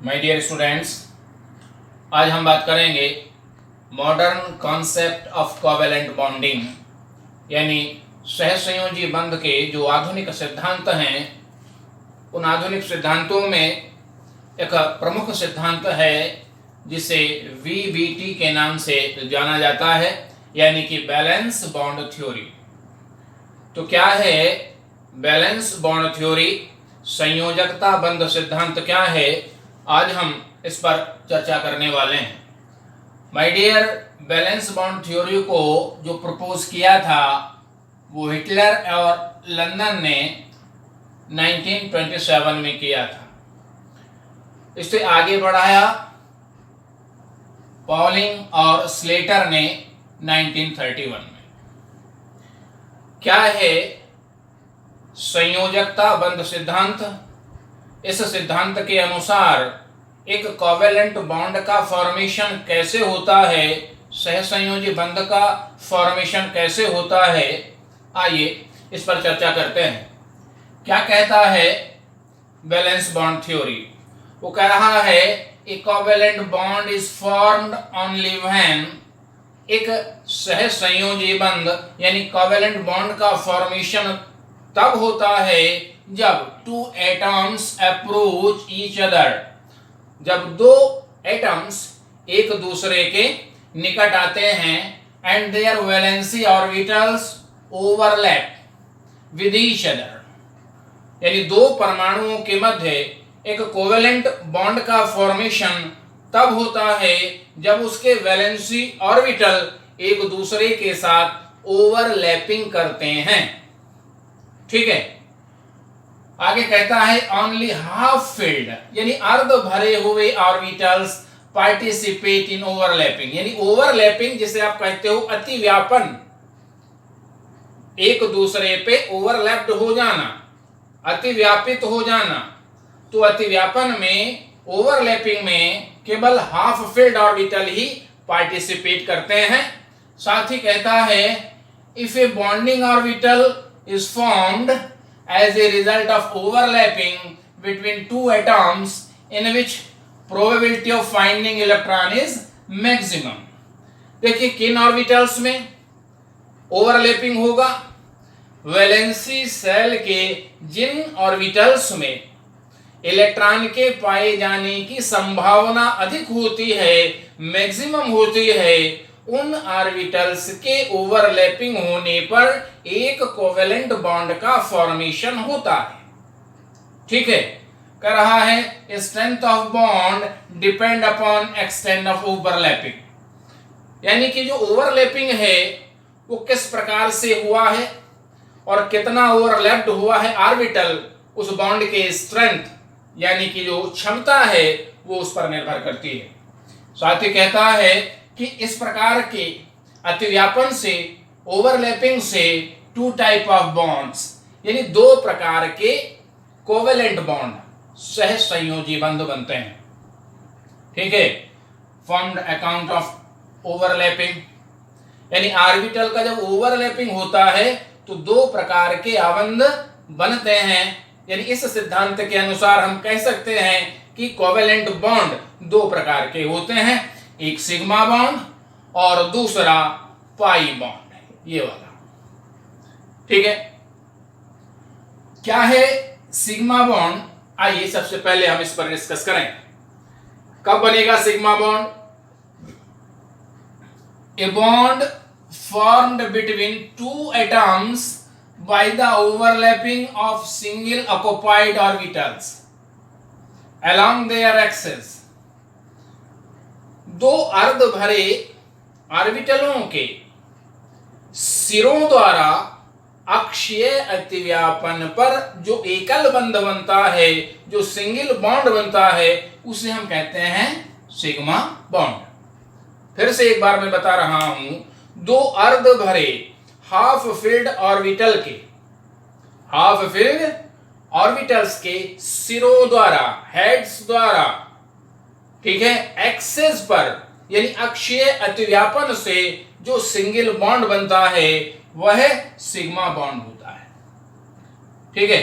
My dear students, आज हम बात करेंगे modern concept of covalent bonding, यानी सहसंयोजी बंध के जो आधुनिक सिद्धांत हैं। उन आधुनिक सिद्धांतों में एक प्रमुख सिद्धांत है जिसे VBT के नाम से जाना जाता है, यानी कि बैलेंस बॉन्ड थ्योरी। तो क्या है बैलेंस बॉन्ड थ्योरी, संयोजकता बंध सिद्धांत क्या है, आज हम इस पर चर्चा करने वाले हैं। My dear, valence bond theory को जो प्रपोज किया था वो हिटलर और लंदन ने 1927 में किया था। इसे आगे बढ़ाया पॉलिंग और स्लेटर ने 1931 में। क्या है संयोजकता बंध सिद्धांत? इस सिद्धांत के अनुसार एक कोवेलेंट बॉन्ड का फॉर्मेशन कैसे होता है, सहसंयोजी बंध का फॉर्मेशन कैसे होता है, आइए इस पर चर्चा करते हैं। क्या कहता है बैलेंस बॉन्ड थ्योरी? वो कह रहा है ए covalent bond is formed only when, एक सहसंयोजी बंध यानी कोवेलेंट बॉन्ड का फॉर्मेशन तब होता है जब two atoms approach each other, जब दो एटम्स एक दूसरे के निकट आते हैं and their valency orbitals overlap with each other, यानी दो परमाणुओं के मध्य एक कोवेलेंट बॉन्ड का फॉर्मेशन तब होता है जब उसके वैलेंसी ऑर्बिटल एक दूसरे के साथ ओवरलैपिंग करते हैं। ठीक है, आगे कहता है ओनली हाफ फिल्ड यानी अर्ध भरे हुए ऑर्बिटल्स पार्टिसिपेट इन ओवरलैपिंग, यानी ओवरलैपिंग जिसे आप कहते हो अतिव्यापन, एक दूसरे पे ओवरलैप्ड हो जाना, अतिव्यापित हो जाना। तो अतिव्यापन में, ओवरलैपिंग में केवल हाफ फिल्ड ऑर्बिटल ही पार्टिसिपेट करते हैं। साथ ही कहता है if A bonding orbital is formed as a result of overlapping between two atoms in which probability of finding electron is maximum। देखिए किन ऑर्बिटल्स में ओवरलैपिंग होगा? वैलेंसी सेल के जिन ऑर्बिटल्स में इलेक्ट्रॉन के पाए जाने की संभावना अधिक होती है, मैक्सिमम होती है, उन ऑर्बिटल्स के ओवरलैपिंग होने पर एक कोवेलेंट बॉन्ड का फॉर्मेशन होता है। ठीक है, कह रहा है strength of bond depend upon extent of overlapping, यानी कि जो ओवरलैपिंग है वो किस प्रकार से हुआ है और कितना ओवरलैप्ड हुआ है ऑर्बिटल, उस बॉन्ड के स्ट्रेंथ यानी कि जो क्षमता है वो उस पर निर्भर करती है। साथ ही कहता है कि इस प्रकार के अतिव्यापन से, ओवरलैपिंग से टू टाइप ऑफ बॉन्ड्स यानी दो प्रकार के कोवेलेंट बॉन्ड, सहसंयोजी बंध बनते हैं। ठीक है, फॉर्म्ड अकाउंट ऑफ ओवरलैपिंग, यानी ऑर्बिटल का जब ओवरलैपिंग होता है तो दो प्रकार के आबंध बनते हैं। यानी इस सिद्धांत के अनुसार हम कह सकते हैं कि कोवेलेंट बॉन्ड दो प्रकार के होते हैं, एक सिग्मा बॉन्ड और दूसरा पाई बॉन्ड, ये वाला। ठीक है, क्या है सिग्मा बॉन्ड? आइए सबसे पहले हम इस पर डिस्कस करें। कब बनेगा sigma bond? A bond formed between two atoms bye the overlapping of single occupied orbitals along their axis, दो अर्ध भरे ऑर्बिटलों के सिरों द्वारा अक्षीय अतिव्यापन पर जो एकल बंध बनता है, जो सिंगल बॉन्ड बनता है, उसे हम कहते हैं सिग्मा बॉन्ड। फिर से एक बार मैं बता रहा हूं, दो अर्ध भरे हाफ फिल्ड ऑर्बिटल के, हाफ फिल्ड ऑर्बिटल्स के सिरों द्वारा, हेड्स द्वारा, ठीक है, एक्सेस पर यानी अक्षीय अतिव्यापन से जो सिंगल बॉन्ड बनता है वह सिग्मा बॉन्ड होता है। ठीक है,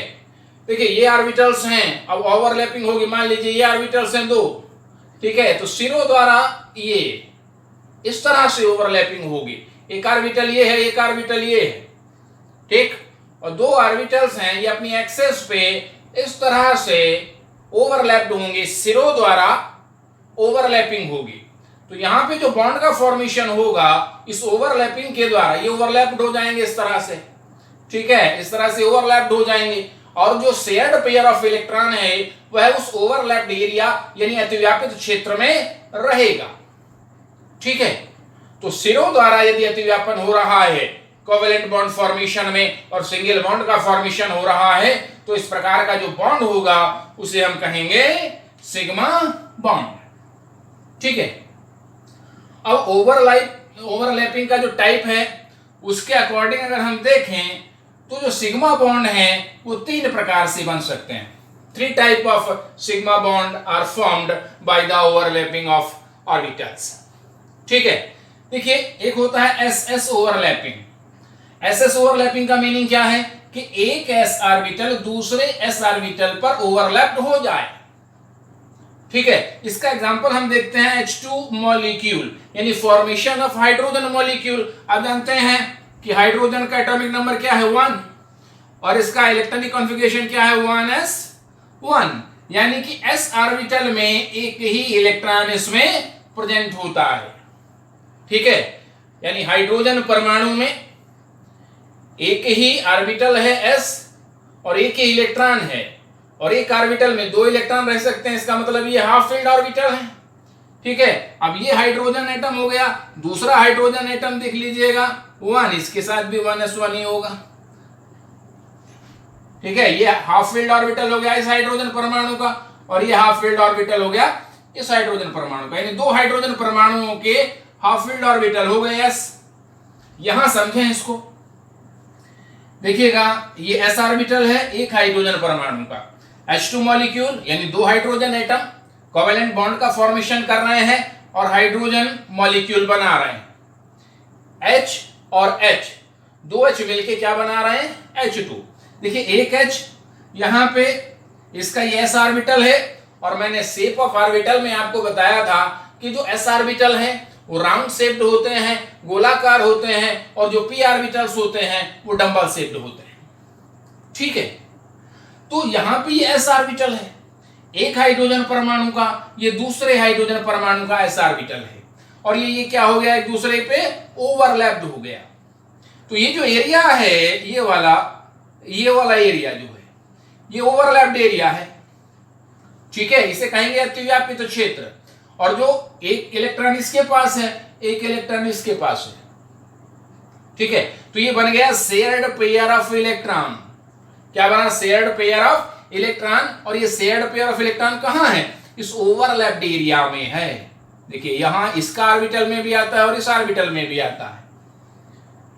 देखिए ये ऑर्बिटल्स हैं, अब ओवरलैपिंग होगी, मान लीजिए ये ऑर्बिटल्स हैं दो, ठीक है, तो सिरों द्वारा ये इस तरह से ओवरलैपिंग होगी, एक ऑर्बिटल ये है, एक ऑर्बिटल ये है, ठीक, और दो ऑर्बिटल्स हैं ये अपनी एक्सेस पे इस तरह से ओवरलैप्ड होंगे, सिरों द्वारा ओवरलैपिंग होगी। तो यहां पे जो बॉन्ड का फॉर्मेशन होगा इस ओवरलैपिंग के द्वारा, ये ओवरलैप्ड हो जाएंगे इस तरह से, ठीक है, इस तरह से ओवरलैप्ड हो जाएंगे, और जो शेयर्ड पेयर ऑफ इलेक्ट्रॉन है वह उस ओवरलैप्ड एरिया यानी अतिव्यापित क्षेत्र में रहेगा, ठीक है। तो सिरों द्वारा यदि अतिव्यापन हो रहा है कोवेलेंट बॉन्ड फॉर्मेशन में और सिंगल बॉन्ड का फॉर्मेशन हो रहा है, तो इस प्रकार का जो बॉन्ड होगा उसे हम कहेंगे सिग्मा बॉन्ड, ठीक है। अब ओवरलैपिंग का जो टाइप है उसके अकॉर्डिंग अगर हम देखें तो जो सिग्मा बॉन्ड है वो तीन प्रकार से बन सकते हैं। 3 type of sigma bond are formed by the overlapping of orbitals, ठीक है। देखिए एक होता है एस ओवरलैपिंग। एस ओवरलैपिंग का मीनिंग क्या है कि एक एस ऑर्बिटल दूसरे एस ऑर्बिटल पर ओवरलैप्ड हो जाए, ठीक है। इसका एग्जांपल हम देखते हैं H2 मॉलिक्यूल यानी फॉर्मेशन ऑफ हाइड्रोजन मॉलिक्यूल। आप जानते हैं कि हाइड्रोजन का एटॉमिक नंबर क्या है 1 और इसका इलेक्ट्रॉनिक कॉन्फ़िगरेशन क्या है 1s1, यानी कि s ऑर्बिटल में एक ही इलेक्ट्रॉन इसमें प्रेजेंट होता है, ठीक है। यानी हाइड्रोजन परमाणु में एक ही ऑर्बिटल है s और एक ही इलेक्ट्रॉन है, और एक ऑर्बिटल में 2 इलेक्ट्रॉन रह सकते हैं, इसका मतलब ये हाफ फील्ड ऑर्बिटल है, ठीक है। अब ये हाइड्रोजन एटम हो गया, दूसरा हाइड्रोजन एटम देख लीजिएगा 1, इसके साथ भी 1s1 ही होगा, ठीक है। ये हाफ फील्ड ऑर्बिटल हो गया इस हाइड्रोजन परमाणु का, और ये हाफ फील्ड ऑर्बिटल हो गया इस हाइड्रोजन परमाणु का, यानी 2 हाइड्रोजन परमाणुओं के हाफ फील्ड ऑर्बिटल हो गए s। यहां समझें इसको, देखिएगा ये s ऑर्बिटल है एक हाइड्रोजन परमाणु का, H2 मॉलिक्यूल यानी 2 हाइड्रोजन एटम कोवेलेंट बॉन्ड का फॉर्मेशन कर रहे हैं और हाइड्रोजन मॉलिक्यूल बना रहे हैं, H और H 2 H मिलके क्या बना रहे हैं H2। देखिए एक H यहां पे इसका ये s ऑर्बिटल है, और मैंने शेप ऑफ ऑर्बिटल में आपको बताया था कि जो s ऑर्बिटल है वो राउंड शेप्ड होते हैं, गोलाकार होते हैं, और जो p ऑर्बिटल्स होते हैं वो डंबल शेप्ड होते हैं, ठीक है। तो यहां पे ये s ऑर्बिटल है एक हाइड्रोजन परमाणु का, ये दूसरे हाइड्रोजन परमाणु का s ऑर्बिटल है, और ये क्या हो गया एक दूसरे पे ओवरलैप्ड हो गया। तो ये जो एरिया है ये वाला एरिया जो है ये ओवरलैप्ड एरिया है, ठीक है, इसे कहेंगे अतिव्यापित तो क्षेत्र। और जो एक इलेक्ट्रॉन इसके पास है एक इलेक्ट्रॉन इसके पास है, ठीक है, तो ये बन गया शेयर्ड पेयर ऑफ इलेक्ट्रॉन। क्या बना शेयर्ड पेयर ऑफ इलेक्ट्रॉन, और ये शेयर्ड पेयर ऑफ इलेक्ट्रॉन कहां है इस ओवरलैप्ड एरिया में है। देखिए यहां इसका ऑर्बिटल में भी आता है और इस ऑर्बिटल में भी आता है,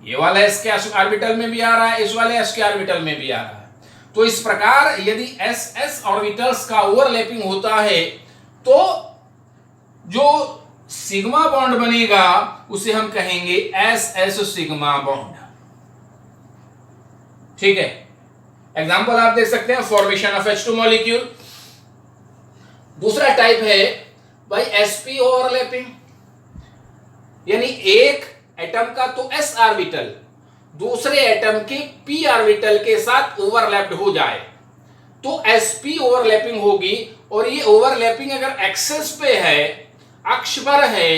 ये वाला s के ऑर्बिटल में भी आ रहा है, इस वाले s के ऑर्बिटल में भी आ रहा है। तो इस प्रकार यदि s ऑर्बिटल्स का ओवरलैपिंग होता है तो जो सिग्मा बॉन्ड बनेगा उसे हम कहेंगे s सिग्मा बॉन्ड, ठीक है। एग्जांपल आप देख सकते हैं फॉर्मेशन ऑफ H2 मॉलिक्यूल। दूसरा टाइप है भाई sp ओवरलैपिंग, यानी एक एटम का तो s ऑर्बिटल दूसरे एटम के p ऑर्बिटल के साथ ओवरलैप्ड हो जाए तो sp ओवरलैपिंग होगी, और ये ओवरलैपिंग अगर एक्सेस पे है, अक्ष पर है,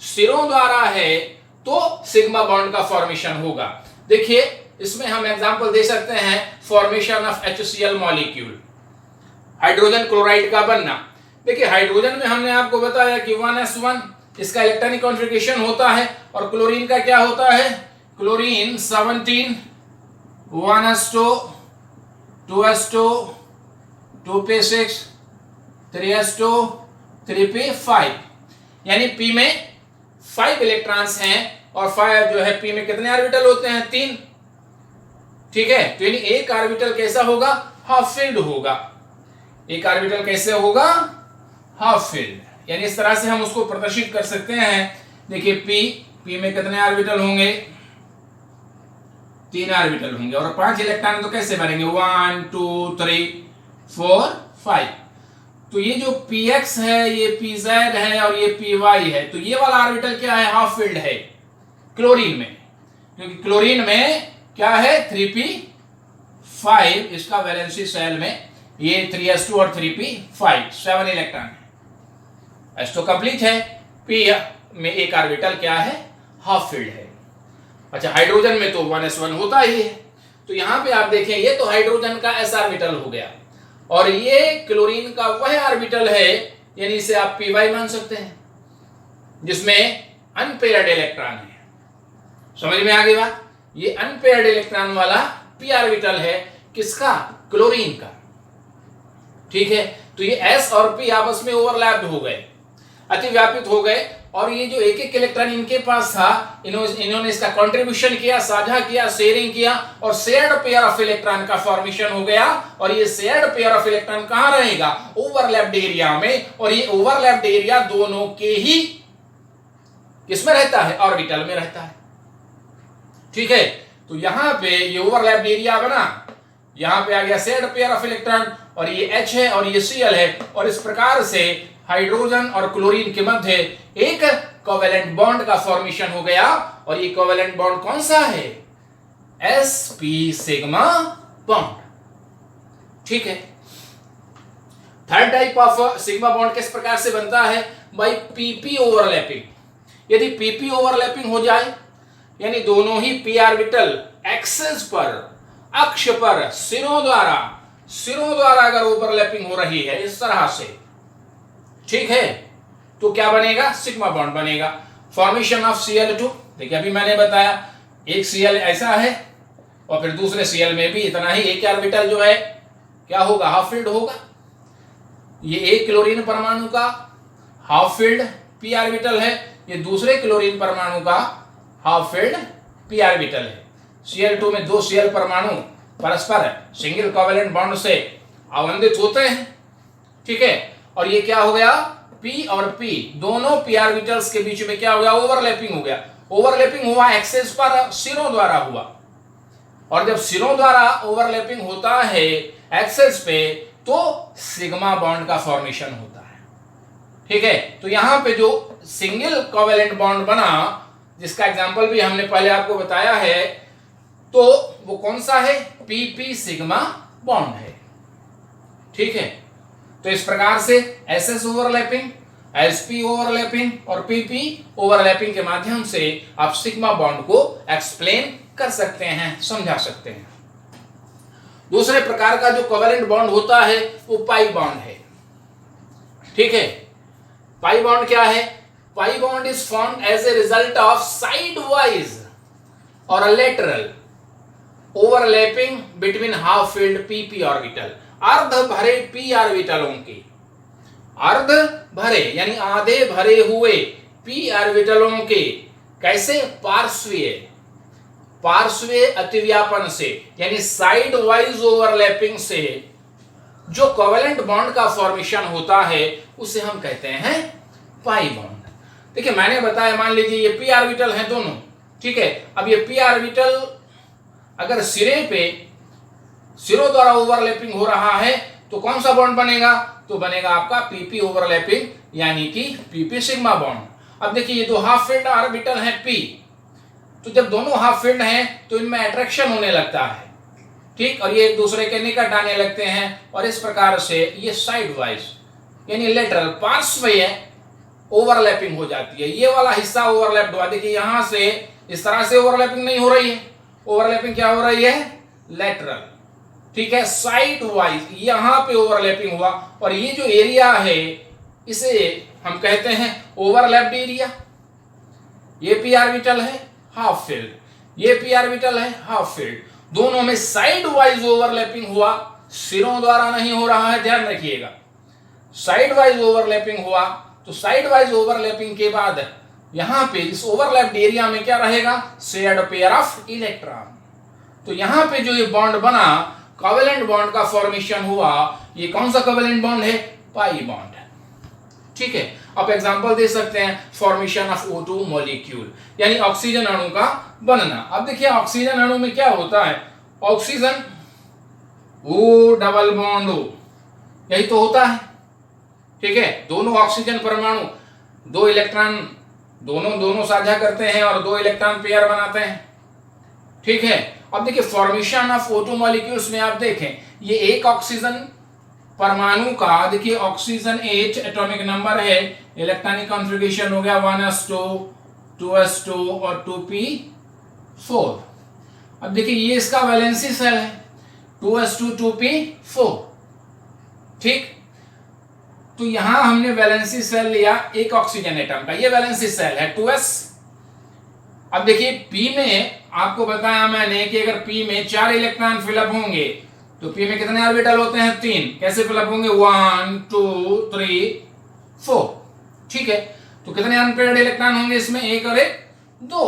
सिरों द्वारा है, तो सिग्मा बॉन्ड का फॉर्मेशन होगा। देखिए इसमें हम एग्जांपल दे सकते हैं formation of HCl molecule, hydrogen chloride का बनना। देखिए हाइड्रोजन में हमने आपको बताया कि 1s1 इसका इलेक्ट्रॉनिक कॉन्फ़िगरेशन होता है, और क्लोरीन का क्या होता है chlorine 17 1s2 2s2 2p6 3s2 3p5, यानी p में 5 इलेक्ट्रॉन्स हैं और 5 जो है p में कितने ऑर्बिटल होते हैं 3, ठीक है। तो यानी एक ऑर्बिटल कैसा होगा हाफ फील्ड होगा, एक ऑर्बिटल कैसे होगा हाफ फील्ड, यानी इस तरह से हम उसको प्रदर्शित कर सकते हैं। देखिए p में कितने ऑर्बिटल होंगे 3 ऑर्बिटल होंगे और 5 इलेक्ट्रॉन तो कैसे बनेंगे 1 2 3 4 5। तो ये जो px है, ये pz है और ये py है, तो ये वाला ऑर्बिटल क्या है, हाफ फील्ड है क्लोरीन में, क्योंकि क्लोरीन में क्या है 3p5, इसका वैलेंसी शेल में ये 3s2 और 3p5 7 इलेक्ट्रॉन है। एस तो कंप्लीट है, p में एक ऑर्बिटल क्या है, हाफ फील्ड है। अच्छा, हाइड्रोजन में तो 1s1 होता ही है। तो यहां पे आप देखें, ये तो हाइड्रोजन का s ऑर्बिटल हो गया और ये क्लोरीन का वह ऑर्बिटल है, यानी इसे आप py मान सकते हैं, जिसमें अनपेयर्ड इलेक्ट्रॉन है। समझ में आ गई बात? ये अनपेयर्ड इलेक्ट्रॉन वाला p ऑर्बिटल है, किसका, क्लोरीन का। ठीक है, तो ये s और p आपस में ओवरलैप्ड हो गए, अतिव्यापित हो गए, और ये जो एक एक इलेक्ट्रॉन इनके पास था, इन्होंने इसका कंट्रीब्यूशन किया, साझा किया, शेयरिंग किया, और शेयर्ड पेयर ऑफ इलेक्ट्रॉन का फॉर्मेशन हो गया। और ये शेयर्ड पेयर ऑफ इलेक्ट्रॉन कहां रहेगा, ओवरलैप्ड एरिया में, और ये ओवरलैप्ड एरिया दोनों के ही किसमें रहता है, ऑर्बिटल में रहता है। ठीक है, तो यहां पे ये ओवरलैप्ड एरिया बना, यहां पे आ गया शेयर्ड पेयर ऑफ इलेक्ट्रॉन, और ये H है और ये Cl है, और इस प्रकार से हाइड्रोजन और क्लोरीन के मध्य एक कोवेलेंट बॉन्ड का फॉर्मेशन हो गया। और ये कोवेलेंट बॉन्ड कौन सा है, sp सिग्मा बॉन्ड। ठीक है, third type of sigma bond किस प्रकार से बनता है, बाय pp ओवरलैपिंग। यदि pp ओवरलैपिंग हो जाए, यानी दोनों ही p ऑर्बिटल एक्सिस पर, अक्ष पर सिरों द्वारा अगर ओवरलैपिंग हो रही है इस तरह से, ठीक है, तो क्या बनेगा, सिग्मा बॉन्ड बनेगा। फॉर्मेशन ऑफ Cl2, देखिए अभी मैंने बताया एक Cl ऐसा है और फिर दूसरे Cl में भी इतना ही, एक ऑर्बिटल जो है क्या होगा, हाफ फील्ड होगा। ये एक क्लोरीन परमाणु का हाफ फील्ड p ऑर्बिटल है, ये दूसरे क्लोरीन परमाणु का हाफ फील्ड p ऑर्बिटल है। Cl2 में 2 Cl परमाणु परस्पर सिंगल कोवेलेंट बॉन्ड से आवंदित होते हैं। ठीक है, और ये क्या हो गया, p और p दोनों p ऑर्बिटल्स के बीच में क्या हो गया, ओवरलैपिंग हो गया। ओवरलैपिंग हुआ एक्सेस पर, सिरों द्वारा हुआ, और जब सिरों द्वारा ओवरलैपिंग होता है एक्सेस पे, तो सिग्मा बॉन्ड का फॉर्मेशन होता है। ठीक है, तो यहां पे जो सिंगल कोवेलेंट बॉन्ड बना, जिसका एग्जांपल भी हमने पहले आपको बताया है, तो वो कौन सा है, pp सिग्मा बॉन्ड है। ठीक है, तो इस प्रकार से ss ओवरलैपिंग, sp ओवरलैपिंग और pp ओवरलैपिंग के माध्यम से आप सिग्मा बॉन्ड को एक्सप्लेन कर सकते हैं, समझा सकते हैं। दूसरे प्रकार का जो कोवेलेंट बॉन्ड होता है वो पाई बॉन्ड है। ठीक है, पाई बॉन्ड क्या है, pi bond is formed as a result of side wise और lateral overlapping between half filled pp orbital, अर्ध भरे p ऑर्बिटलों के, अर्ध भरे यानी आधे भरे हुए p ऑर्बिटलों के, कैसे, पार्श्वीय अतिव्यापन से, यानी साइड वाइज ओवरलैपिंग से जो कोवेलेंट बॉन्ड का फॉर्मेशन होता है उसे हम कहते हैं पाई बॉन्ड। देखिए मैंने बताया, मान लीजिए ये p ऑर्बिटल हैं दोनों, ठीक है, अब ये p ऑर्बिटल अगर सिरों द्वारा ओवरलैपिंग हो रहा है तो कौन सा बॉन्ड बनेगा, तो बनेगा आपका pp ओवरलैपिंग, यानी कि pp सिग्मा बॉन्ड। अब देखिए ये दो हाफ फील्ड ऑर्बिटल हैं p, तो जब दोनों हाफ फील्ड हैं तो इनमें अट्रैक्शन होने लगता है, ठीक, और ये एक दूसरे के निकट आने लगते हैं, और इस प्रकार से ये साइड वाइज यानी लेटरल पार्श्वीय ओवरलैपिंग हो जाती है। ये वाला हिस्सा ओवरलैप्ड हुआ, देखिए यहां से इस तरह से ओवरलैपिंग नहीं हो रही है, ओवरलैपिंग क्या हो रही है, लेटरल। ठीक है, साइड वाइज यहां पे ओवरलैपिंग हुआ, और ये जो एरिया है इसे हम कहते हैं ओवरलैप्ड एरिया। ये p ऑर्बिटल है हाफ फील्ड, ये p ऑर्बिटल है हाफ फील्ड, दोनों में साइड वाइज ओवरलैपिंग हुआ, सिरों द्वारा नहीं हो रहा है, ध्यान रखिएगा, साइड वाइज ओवरलैपिंग हुआ। तो साइड वाइज ओवरलैपिंग के बाद यहां पे इस ओवरलैप्ड एरिया में क्या रहेगा, शेयर्ड पेयर ऑफ इलेक्ट्रॉन। तो यहां पे जो ये बॉन्ड बना, कोवेलेंट बॉन्ड का फॉर्मेशन हुआ, ये कौन सा कोवेलेंट बॉन्ड है, पाई बॉन्ड। ठीक है। आप एग्जांपल दे सकते हैं फॉर्मेशन ऑफ O2 मॉलिक्यूल, यानी ऑक्सीजन अणु का बनना। अब देखिए ऑक्सीजन अणु में क्या होता है, oxygen O double bond O, यही तो होता है, ठीक है। दोनों ऑक्सीजन परमाणु दो इलेक्ट्रॉन दोनों साझा करते हैं और दो इलेक्ट्रॉन पेयर बनाते हैं, ठीक है। अब देखिए फॉर्मेशन ऑफ O2 मॉलिक्यूल्स में आप देखें, ये एक ऑक्सीजन परमाणु का, देखिए ऑक्सीजन 8 एटॉमिक नंबर है, इलेक्ट्रॉनिक कॉन्फ़िगरेशन हो गया 1s2 2s2 और 2p4। अब देखिए ये इसका वैलेंसी सेल है 2s2 2p4, ठीक। तो यहां हमने वैलेंसी सेल लिया एक ऑक्सीजन एटम का, ये वैलेंसी सेल है 2s। अब देखिए p में आपको बताया मैंने कि अगर p में 4 इलेक्ट्रॉन फिलअप होंगे तो p में कितने ऑर्बिटल होते हैं, 3। कैसे फिलअप होंगे, 1 2 3 4, ठीक है। तो कितने अनपेयर्ड इलेक्ट्रॉन होंगे इसमें, 1 और 1 2,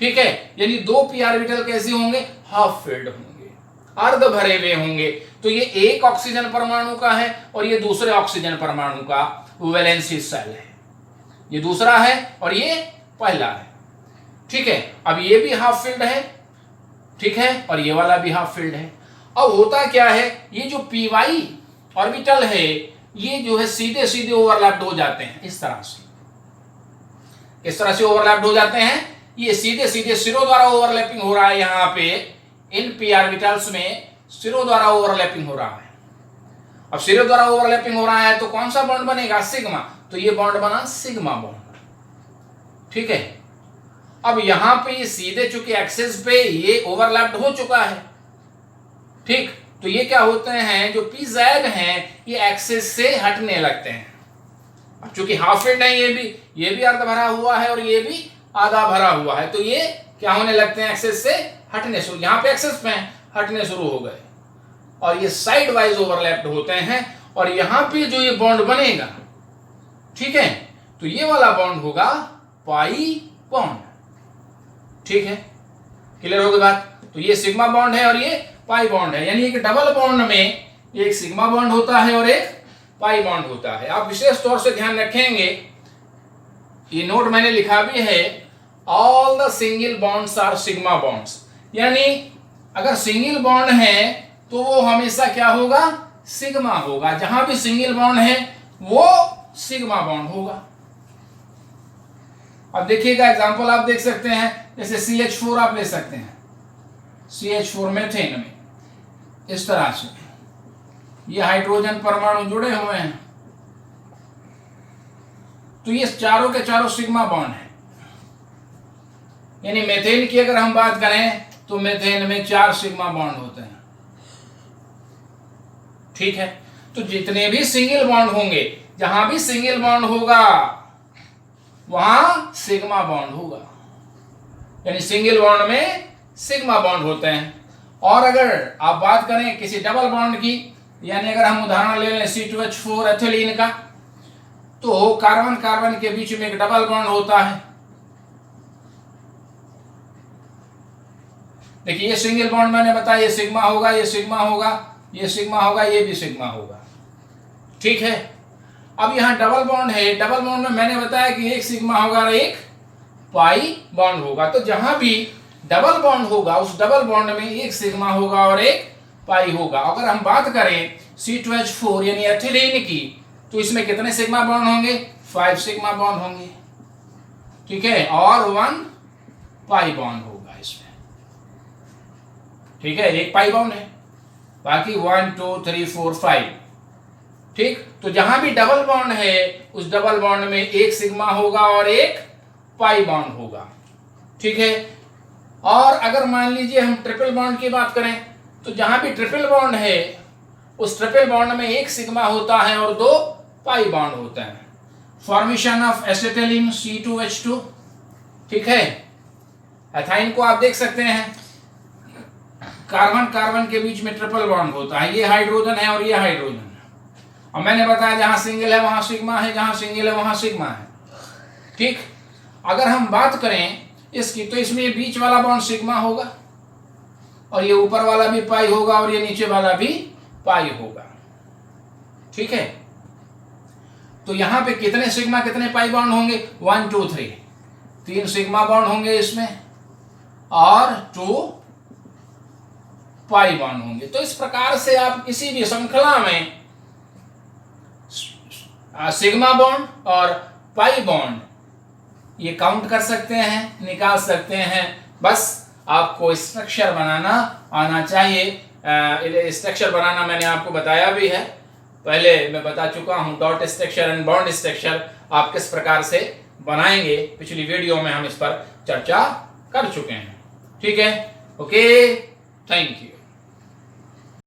ठीक है। यानी 2 p ऑर्बिटल कैसे होंगे, हाफ फिल्ड होंगे, अर्ध भरे हुए होंगे। तो ये एक ऑक्सीजन परमाणु का है और ये दूसरे ऑक्सीजन परमाणु का वैलेंसी सेल है, ये दूसरा है और ये पहला है, ठीक है। अब ये भी हाफ फिल्ड है, ठीक है, और ये वाला भी हाफ फिल्ड है। अब होता क्या है, ये जो py ऑर्बिटल है ये जो है सीधे सीधे ओवरलैप्ड हो जाते हैं, इस तरह से, इस तरह से ओवरलैप्ड हो जाते हैं, ये सीधे सीधे सिरों द्वारा ओवरलैपिंग हो रहा है। यहाँ पे इन p ऑर्बिटल्स में सिरों द्वारा ओवरलैपिंग हो रहा है। अब सिरों द्वारा ओवरलैपिंग हो रहा है तो कौन सा बॉन्ड बनेगा, सिग्मा। तो ये बॉन्ड बना सिग्मा बॉन्ड, ठीक है। अब यहां पे ये सीधे चूंकि एक्सिस पे ये ओवरलैप्ड हो चुका है, ठीक। तो ये क्या होते हैं, जो pz हैं ये एक्सिस से हटने लगते हैं। अब चूंकि हाफ फिल्ड है ये भी अर्ध भरा हुआ है और ये भी आधा भरा हुआ है, तो ये क्या होने लगते हैं, एक्सिस से हटने शुरू, यहाँ पे एक्सिस पे हटने शुरू हो गए और ये साइड वाइज ओवरलैप्ड होते हैं। और यहाँ पे जो ये बॉन्ड बनेगा, ठीक है, तो ये वाला बॉन्ड होगा पाई बॉन्ड, ठीक है। क्लियर होगी बात। तो ये सिग्मा बॉन्ड है और ये पाई बॉन्ड है, यानी एक डबल बॉन्ड में एक सिग्मा बॉन्ड होता है और एक पाई बॉन्ड होता है। आप विशेष तौर से ध्यान रखेंगे, ये नोट मैंने लिखा भी है, all the single bonds are sigma bonds, यानी अगर सिंगल बॉन्ड है तो वो हमेशा क्या होगा, सिग्मा होगा। जहां भी सिंगल बॉन्ड है वो सिग्मा बॉन्ड होगा। अब देखिएगा एग्जांपल आप देख सकते हैं, जैसे CH4 आप ले सकते हैं, CH4 मेथेन में इस तरह से ये हाइड्रोजन परमाणु जुड़े हुए हैं, तो ये चारों के चारों सिग्मा बॉन्ड है। यानी मेथेन की अगर हम बात करें तो मेथेन में 4 सिग्मा बॉन्ड होते हैं, ठीक है। तो जितने भी सिंगल बॉन्ड होंगे, जहां भी सिंगल बॉन्ड होगा वहां सिग्मा बॉन्ड होगा, यानी सिंगल बॉन्ड में सिग्मा बॉन्ड होते हैं। और अगर आप बात करें किसी डबल बॉन्ड की, यानी अगर हम उदाहरण ले लें C2H4 एथिलीन का, तो कार्बन कार्बन के बीच में एक डबल बॉन्ड होता है। देखिए ये सिंगल बॉन्ड मैंने बताया, ये सिग्मा होगा, ये सिग्मा होगा, ये सिग्मा होगा, ये भी सिग्मा होगा, ठीक है। अब यहाँ डबल बॉन्ड है, डबल बॉन्ड में मैंने बताया कि एक सिग्मा होगा और एक पाई बॉन्ड होगा। तो जहां भी डबल बॉन्ड होगा उस डबल बॉन्ड में एक सिग्मा होगा और एक पाई होगा। अगर हम बात करें C2H4 यानी एथिलीन की, तो इसमें कितने सिग्मा बॉन्ड होंगे, 5 सिग्मा बॉन्ड होंगे, ठीक है, और 1 पाई बॉन्ड होगा इसमें, ठीक है। एक पाई बॉन्ड है, बाकी 1 2 3 4 5, ठीक। तो जहां भी डबल बॉन्ड है उस डबल बॉन्ड में एक सिग्मा होगा और एक पाई बॉन्ड होगा, ठीक है। और अगर मान लीजिए हम ट्रिपल बॉन्ड की बात करें, तो जहां भी ट्रिपल बॉन्ड है उस ट्रिपल बॉन्ड में एक सिग्मा होता है और 2 पाई बॉन्ड होते हैं। फॉर्मेशन ऑफ एसिटिलीन C2H2, ठीक है। एथाइन को आप देख सकते हैं, कार्बन कार्बन के बीच में ट्रिपल बॉन्ड होता है, ये हाइड्रोजन है और ये हाइड्रोजन है। और मैंने बताया जहां सिंगल है वहां सिग्मा है, जहां सिंगल है वहां सिग्मा है, ठीक। अगर हम बात करें इसकी, तो इसमें ये बीच वाला बॉन्ड सिग्मा होगा और ये ऊपर वाला भी पाई होगा और ये नीचे वाला भी पाई होगा, ठीक है। तो यहां पे कितने सिग्मा कितने पाई बॉन्ड होंगे? 1 2 3, 3 सिग्मा बॉन्ड होंगे इसमें और 2 पाई बॉन्ड होंगे। तो इस प्रकार से आप किसी भी श्रृंखला में सिग्मा बॉन्ड और पाई बॉन्ड ये काउंट कर सकते हैं, निकाल सकते हैं। बस आपको स्ट्रक्चर बनाना आना चाहिए। स्ट्रक्चर बनाना मैंने आपको बताया भी है, पहले मैं बता चुका हूं। Dot structure and bond structure आप किस प्रकार से बनाएंगे, पिछली वीडियो में हम इस पर चर्चा कर चुके हैं। ठीक है, ओके, थैंक यू।